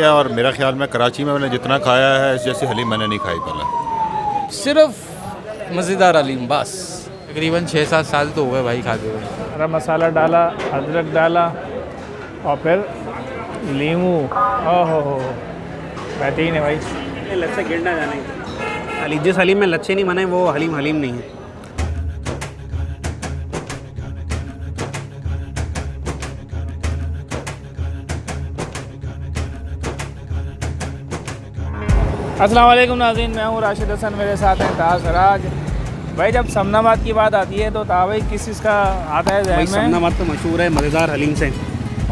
और मेरा ख्याल में कराची में मैंने जितना खाया है इस जैसी हलीम मैंने नहीं खाई पहले। सिर्फ मज़ेदार हलीम बस। तकरीबन 6-7 साल तो हुए भाई खाते हुए। हरा मसाला डाला, अदरक डाला और फिर नींबू। ओहो बेहतरीन है भाई। लच्छे गिरना जाने जिस हलीम में लच्छे नहीं बने वो हलीम नहीं है। अस्सलाम वालेकुम नाज़रीन, मैं हूँ राशिद हसन, मेरे साथ हैं ताज सराज भाई। जब समनाबाद की बात आती है तो भाई किस चीज़ का आता है ज़हन में? समनाबाद तो मशहूर है मज़ेदार हलीम से,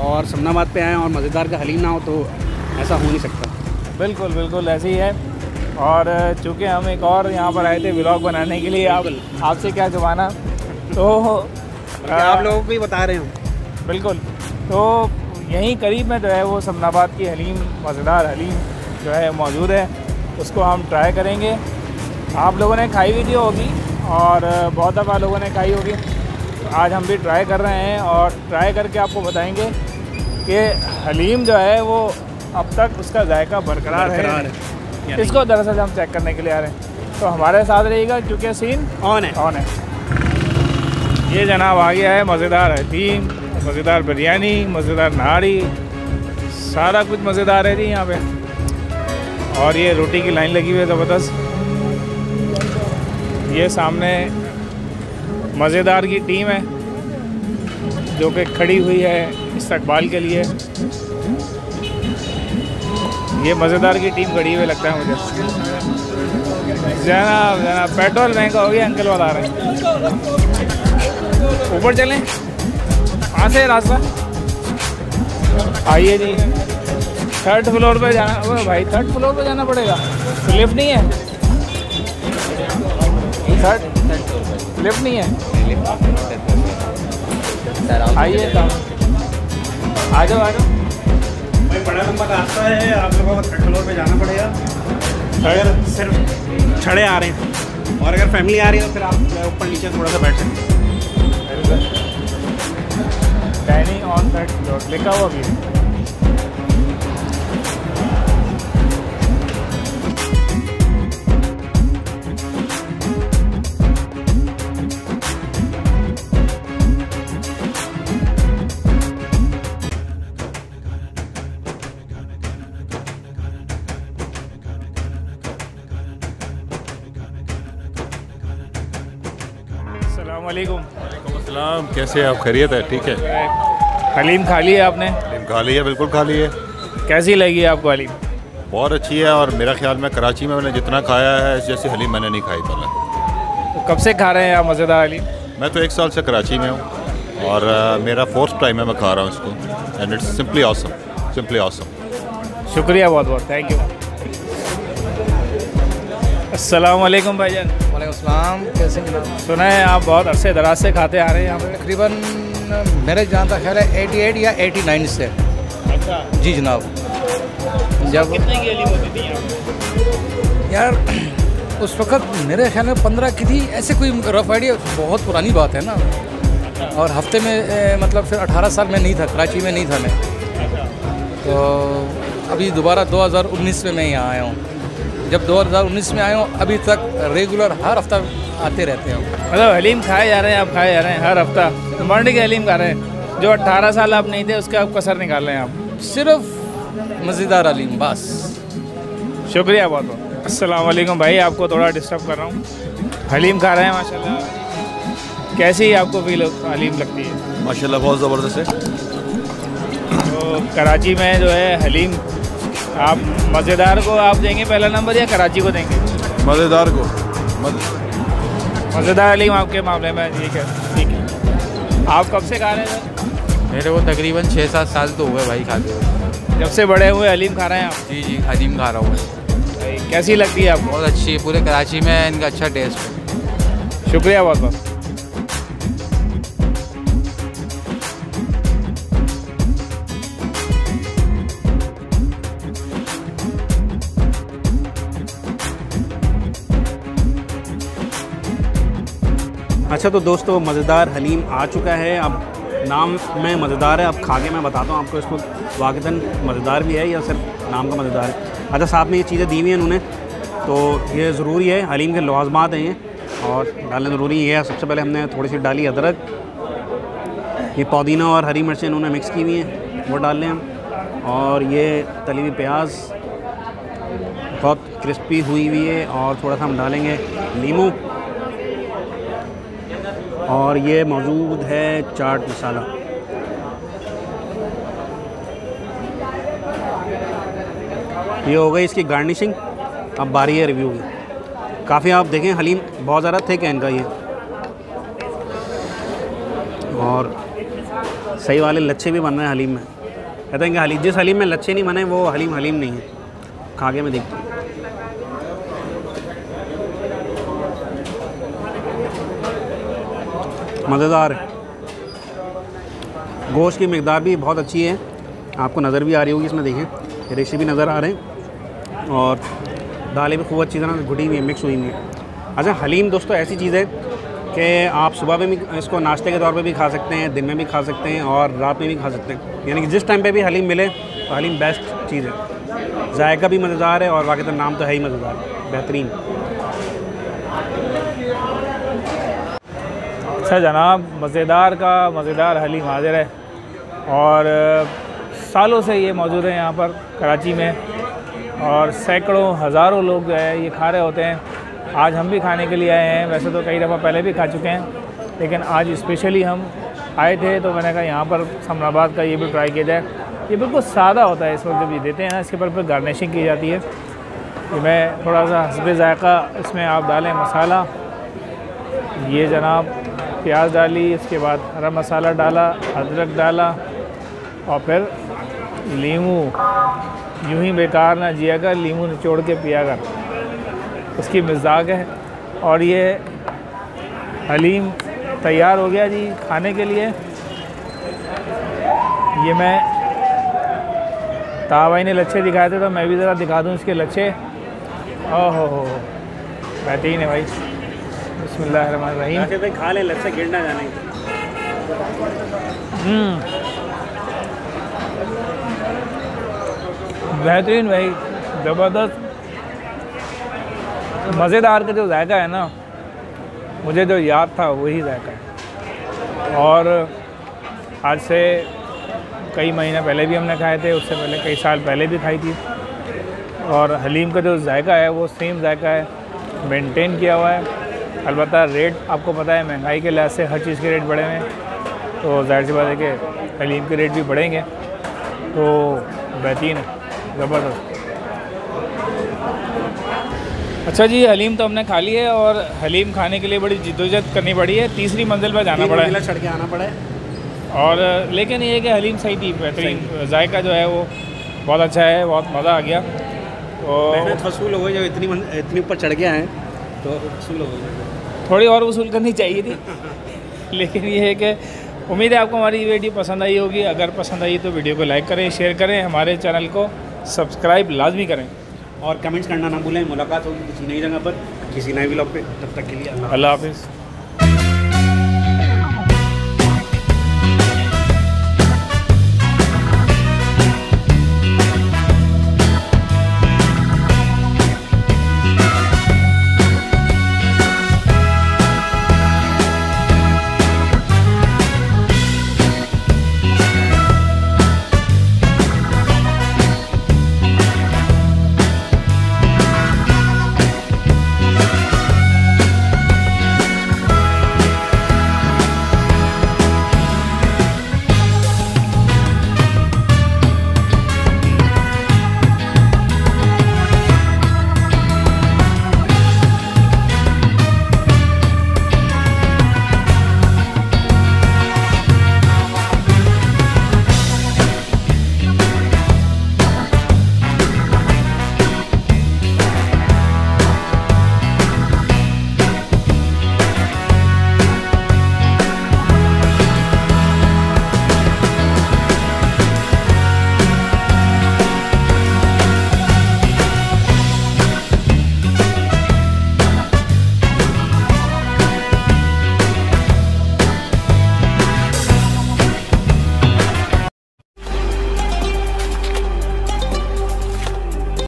और समनाबाद पे आए और मज़ेदार का हलीम ना हो तो ऐसा हो नहीं सकता। बिल्कुल बिल्कुल ऐसे ही है। और चूँकि हम एक और यहाँ पर आए थे व्लॉग बनाने के लिए, आपसे क्या छुपाना, तो आप लोगों को ही बता रहे हो। बिल्कुल, तो यहीं करीब में जो है वो समनाबाद की हलीम, मज़ेदार हलीम जो है मौजूद है, उसको हम ट्राई करेंगे। आप लोगों ने खाई वीडियो होगी और बहुत दफ़ा लोगों ने खाई होगी, तो आज हम भी ट्राई कर रहे हैं और ट्राई करके आपको बताएंगे कि हलीम जो है वो अब तक उसका जायका बरकरार है। इसको दरअसल हम चेक करने के लिए आ रहे हैं, तो हमारे साथ रहिएगा क्योंकि सीन ऑन है। ये जनाब आ गया है मज़ेदार हलीम, मज़ेदार बिरयानी, मज़ेदार नाड़ी, सारा कुछ मज़ेदार है जी यहाँ पे। और ये रोटी की लाइन लगी हुई है ज़बरदस्त। ये सामने मज़ेदार की टीम है जो कि खड़ी हुई है इस्तकबाल के लिए। ये मज़ेदार की टीम खड़ी हुई लगता है मुझे। जनाब पेट्रोल महंगा हो गया, अंकल बता रहे हैं। ऊपर चलें, वहाँ से रास्ता। आइए जी, 3rd फ्लोर पे जाना। ओ भाई 3rd फ्लोर पे जाना पड़ेगा, तो लिफ्ट नहीं है? 3rd लिफ्ट नहीं है। आइए आ जाओ भाई, बड़ा लंबा रास्ता है, आप लोगों को 3rd फ्लोर पे जाना पड़ेगा अगर सिर्फ छड़े आ रहे हैं, और अगर फैमिली आ रही है तो फिर आप ऊपर नीचे थोड़ा सा बैठ सकते हैं। डाइनिंग ऑन 3rd फ्लोर लिखा हुआ भी है। वालेकुम अस्सलाम, कैसे आप? खैरियत है? ठीक है। हलीम खा ली है आपने? हलीम खा ली है, बिल्कुल खा ली है। कैसी लगी आपको हलीम? बहुत अच्छी है, और मेरा ख्याल में कराची में मैंने जितना खाया है इस जैसी हलीम मैंने नहीं खाई पहले। तो कब से खा रहे हैं आप मज़ेदार हलीम? मैं तो 1 साल से कराची में हूँ और मेरा 4th टाइम है मैं खा रहा हूँ इसको, and it's simply awesome, simply awesome. शुक्रिया बहुत बहुत, थैंक यू। अस्सलाम वालेकुम भाईजान। वालेकुम सलाम, कैसे जनाब? सुना है आप बहुत अरसे दराज से खाते आ रहे हैं यहाँ पे? तकरीबन मेरे जहाँ तक ख्याल है 88 या 89 से। अच्छा जी जनाब। जब कितने की हलीम होती थी यहाँ पे? यार उस वक़्त मेरे ख्याल में 15 की थी, ऐसे कोई रफ आइडिया, बहुत पुरानी बात है ना। और हफ्ते में मतलब फिर 18 साल में नहीं था, कराची में नहीं था मैं। तो अभी दोबारा 2019 में मैं यहाँ आया हूँ। जब 2019 में आया हूँ अभी तक रेगुलर हर हफ्ता आते रहते हैं। मतलब हलीम खाए जा रहे हैं, आप खाए जा रहे हैं हर हफ्ता? मंडी के हलीम खा रहे हैं, जो 18 साल आप नहीं थे उसके आप कसर निकाल रहे हैं आप? सिर्फ मज़ेदार हलीम बस। शुक्रिया बहुत बहुत। अस्सलाम वालेकुम भाई, आपको थोड़ा डिस्टर्ब कर रहा हूँ। हलीम खा रहे हैं माशाल्लाह, कैसी आपको फील हलीम लगती है? माशाल्लाह बहुत ज़बरदस्त है। तो कराची में जो है हलीम, आप मज़ेदार को आप देंगे पहला नंबर या कराची को देंगे? मज़ेदार को। मज़ेदार हलीम आपके मामले में ठीक है। आप कब से खा रहे हैं? मेरे को तकरीबन 6-7 साल तो हुए भाई खाते हुए। जब से बड़े हुए हलीम खा रहे हैं आप? जी हलीम खा रहा हूँ। कैसी लगती है आपको? बहुत अच्छी है, पूरे कराची में इनका अच्छा टेस्ट है। शुक्रिया बहुत बहुत। अच्छा तो दोस्तों, मज़ेदार हलीम आ चुका है। अब नाम में मज़ेदार है, अब खा के मैं बताता हूँ आपको इसको वाक़तन मज़ेदार भी है या सिर्फ नाम का मज़ेदार है। अच्छा, साथ में ये चीज़ें दी हुई हैं इन्होंने, तो ये ज़रूरी है, हलीम के लवाज़मात हैं ये और डालना ज़रूरी है। सबसे पहले हमने थोड़ी सी डाली अदरक, ये पुदीना और हरी मिर्चें इन्होंने मिक्स की हुई हैं, वो डाल लें हम। और ये तली हुई प्याज बहुत क्रिस्पी हुई हुई है, और थोड़ा सा हम डालेंगे नींबू, और ये मौजूद है चाट मसाला। ये हो गई इसकी गार्निशिंग। अब बारी है रिव्यू की। काफ़ी आप देखें हलीम बहुत ज़्यादा थिक है इनका ये, और सही वाले लच्छे भी बन रहे हैं हलीम में। कहते हैं कि हलीम, जिस हलीम में लच्छे नहीं बने वो हलीम हलीम नहीं है। खा के मैं देखता हूँ। मज़ेदार है। गोश्त की मिकदार भी बहुत अच्छी है, आपको नज़र भी आ रही होगी इसमें, देखें रेशे भी नज़र आ रहे हैं, और दालें भी खूब अच्छी तरह घुटी हुई है, मिक्स हुई हुई है। अच्छा, हलीम दोस्तों ऐसी चीज़ है कि आप सुबह में भी इसको नाश्ते के तौर पे भी खा सकते हैं, दिन में भी खा सकते हैं और रात में भी खा सकते हैं। यानी कि जिस टाइम पे भी हलीम मिले तो हलीम बेस्ट चीज़ है। जायका भी मज़ेदार है और बाकी तो नाम तो है ही मज़ेदार, बेहतरीन। अच्छा जनाब, मज़ेदार हलीम हाजिर है, और सालों से ये मौजूद है यहाँ पर कराची में, और सैकड़ों हज़ारों लोग जो है ये खा रहे होते हैं। आज हम भी खाने के लिए आए हैं, वैसे तो कई दफ़ा पहले भी खा चुके हैं, लेकिन आज स्पेशली हम आए थे तो मैंने कहा यहाँ पर समनाबाद का ये भी ट्राई किया जाए। ये बिल्कुल सादा होता है, इस वक्त जब ये देते हैं ना, इसके ऊपर गार्निशिंग की जाती है। ये मैं थोड़ा सा हस्बे ज़ायक़ा इसमें आप डालें मसाला, ये जनाब प्याज डाली, इसके बाद हरा मसाला डाला, अदरक डाला, और फिर नींबू, यूं ही बेकार ना जिया कर, नींबू निचोड़ के पिया कर, उसकी मिजाज है। और ये हलीम तैयार हो गया जी खाने के लिए। ये मैं ताबाई ने लच्छे दिखाए थे तो मैं भी ज़रा दिखा दूँ इसके लच्छे। ओहो हो, बेहतरीन है भाई। बिस्मिल्लाहिर्रहमानिर्रहीम। वैसे भाई खा ले, लच्छे गिरना जाने। बेहतरीन भाई, ज़बरदस्त, मज़ेदार का जो जायका है ना, मुझे जो याद था वही जायका है। और आज से कई महीने पहले भी हमने खाए थे, उससे पहले कई साल पहले भी खाई थी, और हलीम का जो जायका है वो सेम जायका है, मेंटेन किया हुआ है। अलबत्ता रेट आपको पता है, महंगाई के लिहाज से हर चीज़ के रेट बढ़े हुए हैं, तो जाहिर सी बात है कि हलीम के रेट भी बढ़ेंगे। तो बेहतरीन है, ज़बरदस्त। अच्छा जी, हलीम तो हमने खा ली है, और हलीम खाने के लिए बड़ी जिद्दोजहद करनी पड़ी है, तीसरी मंजिल पर जाना पड़ा है, चढ़ के आना पड़ा है। और लेकिन ये है कि हलीम सही थी, बेहतरीन, जायका जो है वो बहुत अच्छा है, बहुत मज़ा आ गया। तो वसूल हो गई, जब इतनी ऊपर चढ़ गया है तो वसूल हो गई, थोड़ी और वसूल करनी चाहिए थी। लेकिन ये है कि उम्मीद है आपको हमारी वीडियो पसंद आई होगी। अगर पसंद आई तो वीडियो को लाइक करें, शेयर करें, हमारे चैनल को सब्सक्राइब लाजमी करें, और कमेंट्स करना ना भूलें। मुलाकात होगी किसी नई जगह पर, किसी नए व्लॉग पे। तब तक के लिए अल्लाह हाफ़िज़।